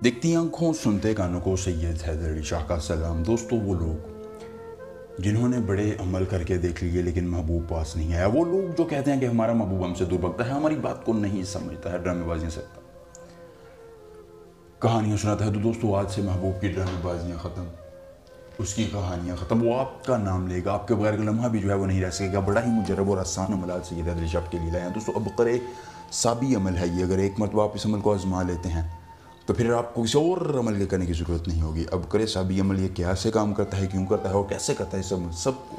दिखती आंखों सुनते कानों को सैयद हैदर अली शाह का सलाम। दोस्तों, वो लोग जिन्होंने बड़े अमल करके देख लिए लेकिन महबूब पास नहीं आया, वो लोग जो कहते हैं कि हमारा महबूब हमसे दूर भगता है, हमारी बात को नहीं समझता है, ड्रामेबाजियां से कहानियां सुनाता है। तो दोस्तों, आज से महबूब की ड्रामेबाजियां ख़त्म, उसकी कहानियां ख़त्म। वो आपका नाम लेगा, आपके बगैर का लम्हा भी जो है वो नहीं रह सकेगा। बड़ा ही मुजरब और आसान अमल आज सैयद हैदर अली शाह के लिए लाए हैं। दोस्तों, अब करे साबी अमल है ये। अगर एक मरतबा आप इस अमल को आजमा लेते हैं तो फिर आपको किसी और अमल के करने की ज़रूरत नहीं होगी। अब करे साबी अमल ये कैसे काम करता है, क्यों करता है और कैसे करता है, सबको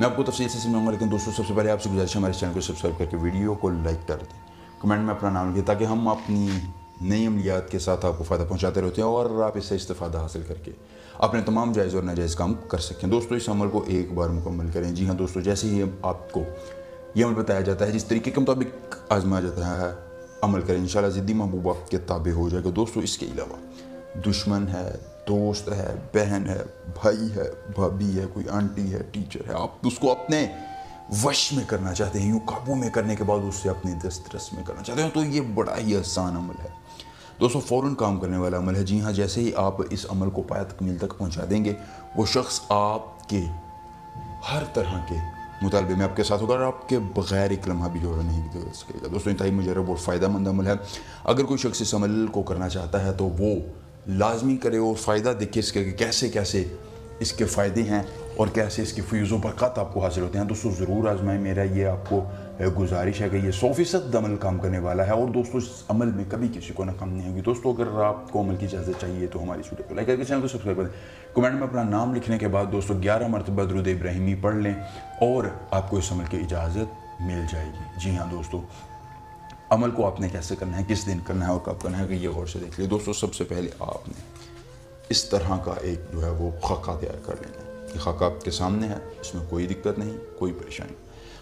मैं आपको तफसील से समझाऊंगा। लेकिन दोस्तों, सबसे पहले आपसे गुजारिश है, हमारे चैनल को सब्सक्राइब करके वीडियो को लाइक कर दें, कमेंट में अपना नाम लिखें, ताकि हम अपनी नई अमलियात के साथ आपको फ़ायदा पहुँचाते रहते हैं और आप इससे इस्तेफ़ादा हासिल करके अपने तमाम जायज़ और नाजायज़ काम कर सकें। दोस्तों, इस अमल को एक बार मुकम्मल करें। जी हाँ दोस्तों, जैसे ही आपको ये अमल बताया जाता है, जिस तरीके के मुताबिक आजमाया जाता है, अमल करें, इंशाल्लाह ज़िद्दी महबूब आपके ताबे हो जाएगा। दोस्तों, इसके अलावा दुश्मन है, दोस्त है, बहन है, भाई है, भाभी है, कोई आंटी है, टीचर है, आप उसको अपने वश में करना चाहते हैं, यूँ काबू में करने के बाद उससे अपनी दस्तरस में करना चाहते हैं, तो ये बड़ा ही आसान अमल है दोस्तों, फ़ौरन काम करने वाला अमल है। जी हाँ, जैसे ही आप इस अमल को पाया तकमील तक पहुँचा देंगे, वो शख्स आपके हर तरह के मुतालबे में आपके साथ होगा और आपके बग़ैर एक लम्हा भी जो है नहीं गुजर सकेगा। दोस्तों, इंतहाई मुजरब और फ़ायदेमंद अमल है। अगर कोई शख्स इस अमल को करना चाहता है तो वो लाजमी करे और फ़ायदा देखे इसके, कैसे कैसे इसके फ़ायदे हैं और कैसे इसके फ़यूज़ व बरक़ात आपको हासिल होते हैं। दोस्तों, ज़रूर आजमाएं। मेरा ये आपको गुजारिश है कि ये 100% अमल काम करने वाला है और दोस्तों, इस अमल में कभी किसी को नाकाम नहीं होगी। दोस्तों, अगर आपको अमल की इजाज़त चाहिए तो हमारी वीडियो को लाइक करके चैनल को सब्सक्राइब करें। कमेंट में अपना नाम लिखने के बाद दोस्तों 11 मरतबा दुरूद इब्राहिमी पढ़ लें और आपको इस अमल की इजाज़त मिल जाएगी। जी हाँ दोस्तों, अमल को आपने कैसे करना है, किस दिन करना है और कब करना है, कि ये गौर से देख लिया। दोस्तों, सबसे पहले आपने इस तरह का एक जो है वो खाका तैयार कर लेना है। ये खाका आपके सामने है, इसमें कोई दिक्कत नहीं, कोई परेशानी।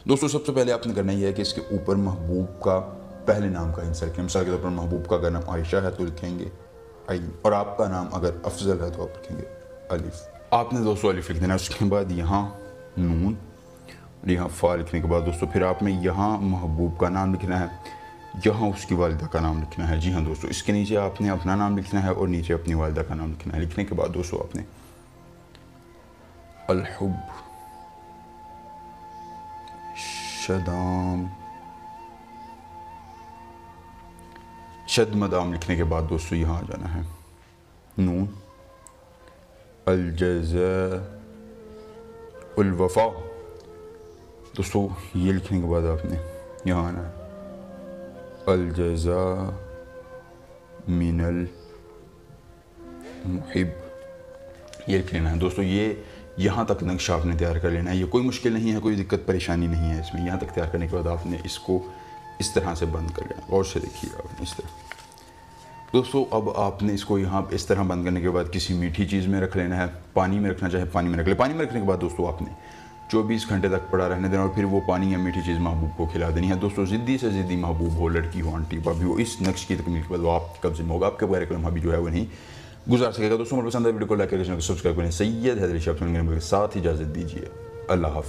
दोस्तों, सबसे पहले आपने करना यह है कि इसके ऊपर महबूब का पहले नाम का इंसर्ट करें। मिसाल के तौर पर महबूब का अगर नाम आयशा है तो लिखेंगे आई, और आपका नाम अगर अफजल है तो आप लिखेंगे अलिफ। आपने दोस्तों अलिफ लिख देना। उसके बाद यहाँ नून, यहाँ फ़ा लिखने के बाद दोस्तों फिर आपने यहाँ महबूब का नाम लिखना है, यहाँ उसकी वालिदा का नाम लिखना है। जी हाँ दोस्तों, इसके नीचे आपने अपना नाम लिखना है और नीचे अपनी वालिदा का नाम लिखना है। लिखने के बाद दोस्तों आपने अल-हुब शदाम शद मदाम लिखने के बाद दोस्तों यहाँ आ जाना है नून अल-जज़ा उल-वफ़ा। दोस्तों, ये लिखने के बाद आपने यहाँ आना है अल-जज़ा मिनल मुहिब, ये लिख लेना है। दोस्तों, ये यहाँ तक नक्शा आपने तैयार कर लेना है। ये कोई मुश्किल नहीं है, कोई दिक्कत परेशानी नहीं है इसमें। यहाँ तक तैयार करने के बाद आपने इसको इस तरह से बंद कर लेना। और से देखिए आपने इस तरह। दोस्तों, अब आपने इसको यहाँ इस तरह बंद करने के बाद किसी मीठी चीज़ में रख लेना है। पानी में रखना चाहे पानी में रख ले। पानी में रखने के बाद दोस्तों आपने 24 घंटे तक पड़ा रहने देना और फिर वो पानी या मीठी चीज़ महबूब को खिला देनी है। दोस्तों, ज़िद्दी से ज़िद्दी महबूब हो, लड़की हो, आंटी, भाभी हो, इस नक्श की तकमील के बाद वो आपके कब्ज़े में होगा, आपके बगैर लम्हा भी जो है वो नहीं गुजार सकेगा। दोस्तों, मेरे पसंद है वीडियो को लाइक करके सब्सक्राइब करें। सैयद हैदर अली शाह के साथ इजाज़त दीजिए। अल्लाह हाफ़िज़।